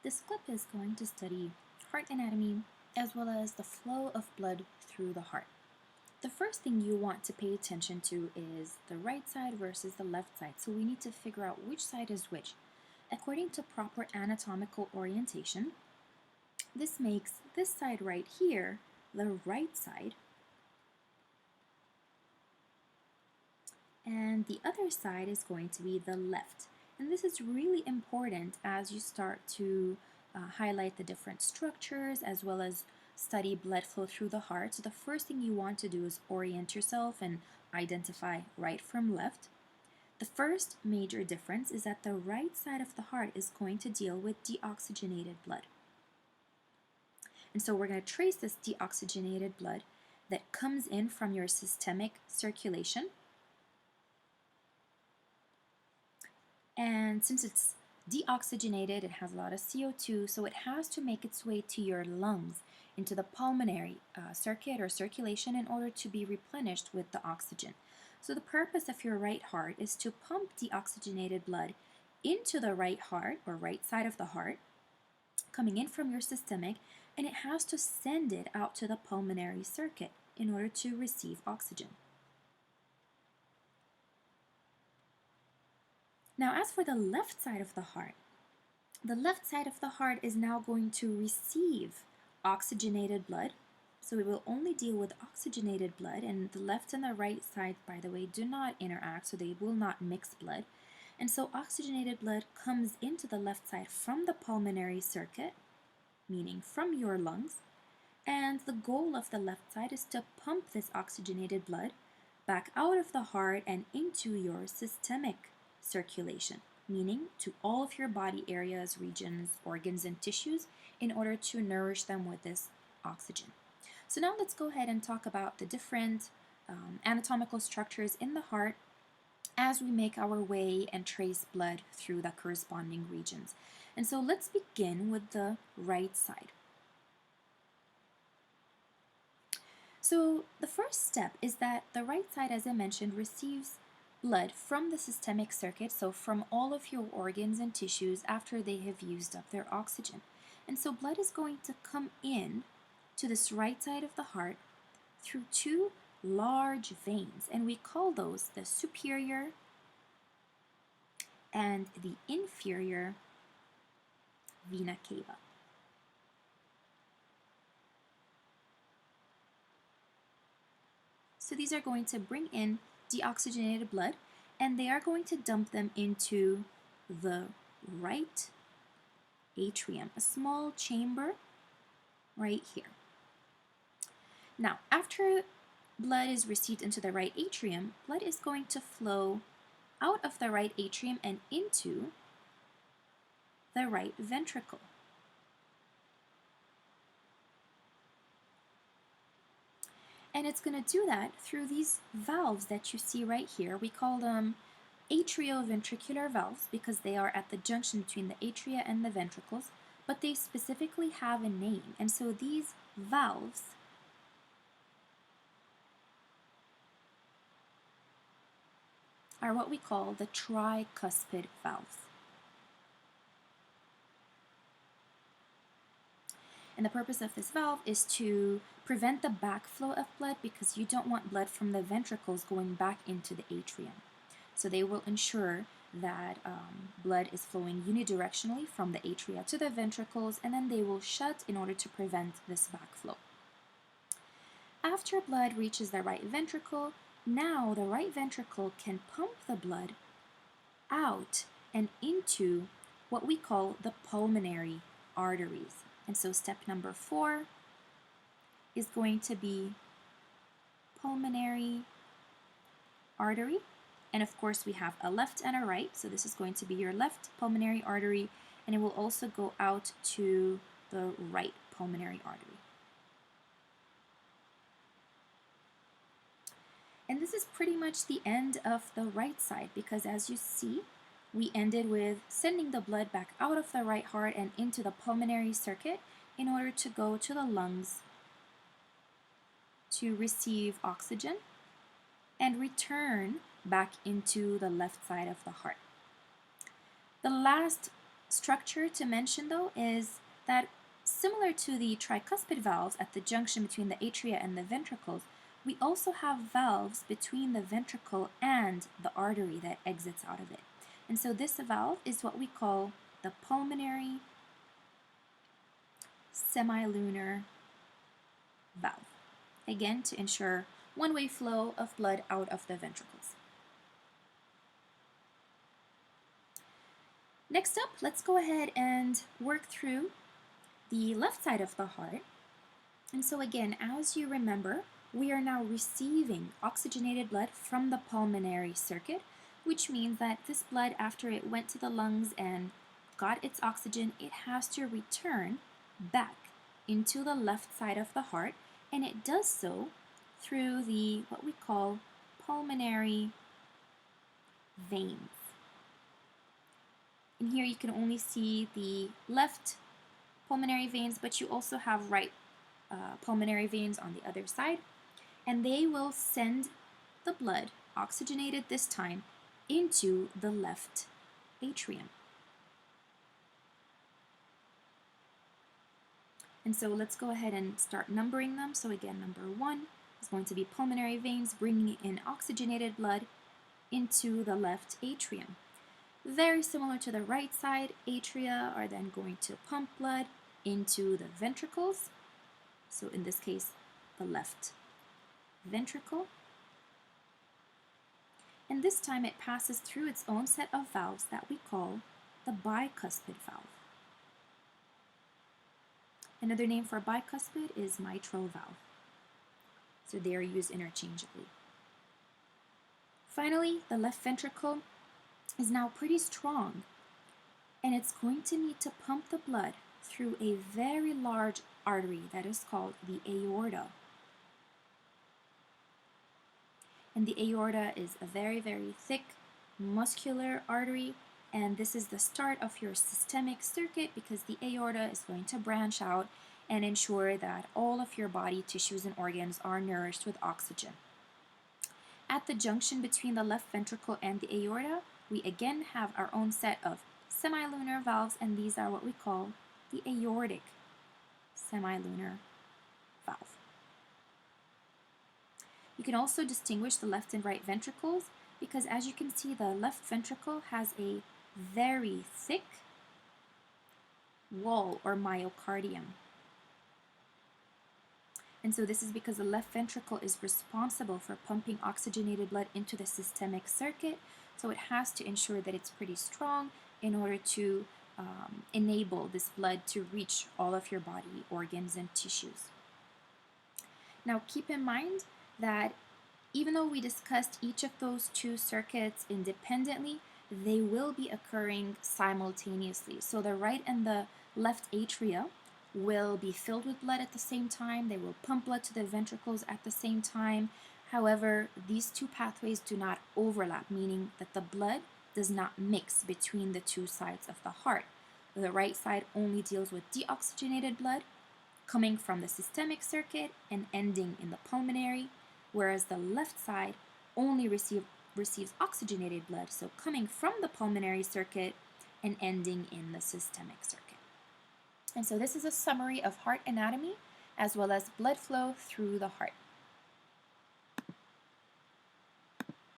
This clip is going to study heart anatomy as well as the flow of blood through the heart. The first thing you want to pay attention to is the right side versus the left side. So we need to figure out which side is which. According to proper anatomical orientation, this makes this side right here the right side, and the other side is going to be the left. And this is really important as you start to highlight the different structures as well as study blood flow through the heart. So the first thing you want to do is orient yourself and identify right from left. The first major difference is that the right side of the heart is going to deal with deoxygenated blood. And so we're going to trace this deoxygenated blood that comes in from your systemic circulation. And since it's deoxygenated, it has a lot of CO2, so it has to make its way to your lungs, into the pulmonary circuit or circulation in order to be replenished with the oxygen. So the purpose of your right heart is to pump deoxygenated blood into the right heart or right side of the heart, coming in from your systemic, and it has to send it out to the pulmonary circuit in order to receive oxygen. Now, as for the left side of the heart is now going to receive oxygenated blood. So it will only deal with oxygenated blood, and the left and the right side, by the way, do not interact, so they will not mix blood. And so oxygenated blood comes into the left side from the pulmonary circuit, meaning from your lungs, and the goal of the left side is to pump this oxygenated blood back out of the heart and into your systemic circulation, meaning to all of your body areas, regions, organs, and tissues in order to nourish them with this oxygen. So now let's go ahead and talk about the different anatomical structures in the heart as we make our way and trace blood through the corresponding regions. And so let's begin with the right side. So the first step is that the right side, as I mentioned, receives blood from the systemic circuit, so from all of your organs and tissues after they have used up their oxygen. And so blood is going to come in to this right side of the heart through two large veins, and we call those the superior and the inferior vena cava. So these are going to bring in deoxygenated blood, and they are going to dump them into the right atrium, a small chamber right here. Now, after blood is received into the right atrium, blood is going to flow out of the right atrium and into the right ventricle. And it's going to do that through these valves that you see right here. We call them atrioventricular valves because they are at the junction between the atria and the ventricles, but they specifically have a name. And so these valves are what we call the tricuspid valves. And the purpose of this valve is to prevent the backflow of blood because you don't want blood from the ventricles going back into the atrium. So they will ensure that blood is flowing unidirectionally from the atria to the ventricles, and then they will shut in order to prevent this backflow. After blood reaches the right ventricle, now the right ventricle can pump the blood out and into what we call the pulmonary arteries. And so step number 4 is going to be pulmonary artery. And of course we have a left and a right, so this is going to be your left pulmonary artery, and it will also go out to the right pulmonary artery. And this is pretty much the end of the right side because, as you see, we ended with sending the blood back out of the right heart and into the pulmonary circuit in order to go to the lungs to receive oxygen and return back into the left side of the heart. The last structure to mention though is that similar to the tricuspid valves at the junction between the atria and the ventricles, we also have valves between the ventricle and the artery that exits out of it. And so this valve is what we call the pulmonary semilunar valve. Again, to ensure one-way flow of blood out of the ventricles. Next up, let's go ahead and work through the left side of the heart. And so again, as you remember, we are now receiving oxygenated blood from the pulmonary circuit, which means that this blood, after it went to the lungs and got its oxygen, it has to return back into the left side of the heart, and it does so through the what we call pulmonary veins. And here you can only see the left pulmonary veins, but you also have right pulmonary veins on the other side, and they will send the blood, oxygenated this time, into the left atrium. And so let's go ahead and start numbering them. So again, number 1 is going to be pulmonary veins bringing in oxygenated blood into the left atrium. Very similar to the right side, atria are then going to pump blood into the ventricles. So in this case, the left ventricle. And this time it passes through its own set of valves that we call the bicuspid valve. Another name for bicuspid is mitral valve. So they are used interchangeably. Finally, the left ventricle is now pretty strong, and it's going to need to pump the blood through a very large artery that is called the aorta. And the aorta is a very, very thick muscular artery, and this is the start of your systemic circuit because the aorta is going to branch out and ensure that all of your body tissues and organs are nourished with oxygen. At the junction between the left ventricle and the aorta, we again have our own set of semilunar valves, and these are what we call the aortic semilunar valve. You can also distinguish the left and right ventricles because, as you can see, the left ventricle has a very thick wall or myocardium. And so this is because the left ventricle is responsible for pumping oxygenated blood into the systemic circuit, so it has to ensure that it's pretty strong in order to enable this blood to reach all of your body organs and tissues. Now keep in mind that even though we discussed each of those two circuits independently, they will be occurring simultaneously. So the right and the left atria will be filled with blood at the same time. They will pump blood to the ventricles at the same time. However, these two pathways do not overlap, meaning that the blood does not mix between the two sides of the heart. The right side only deals with deoxygenated blood coming from the systemic circuit and ending in the pulmonary, whereas the left side only receives oxygenated blood, so coming from the pulmonary circuit and ending in the systemic circuit. And so this is a summary of heart anatomy as well as blood flow through the heart.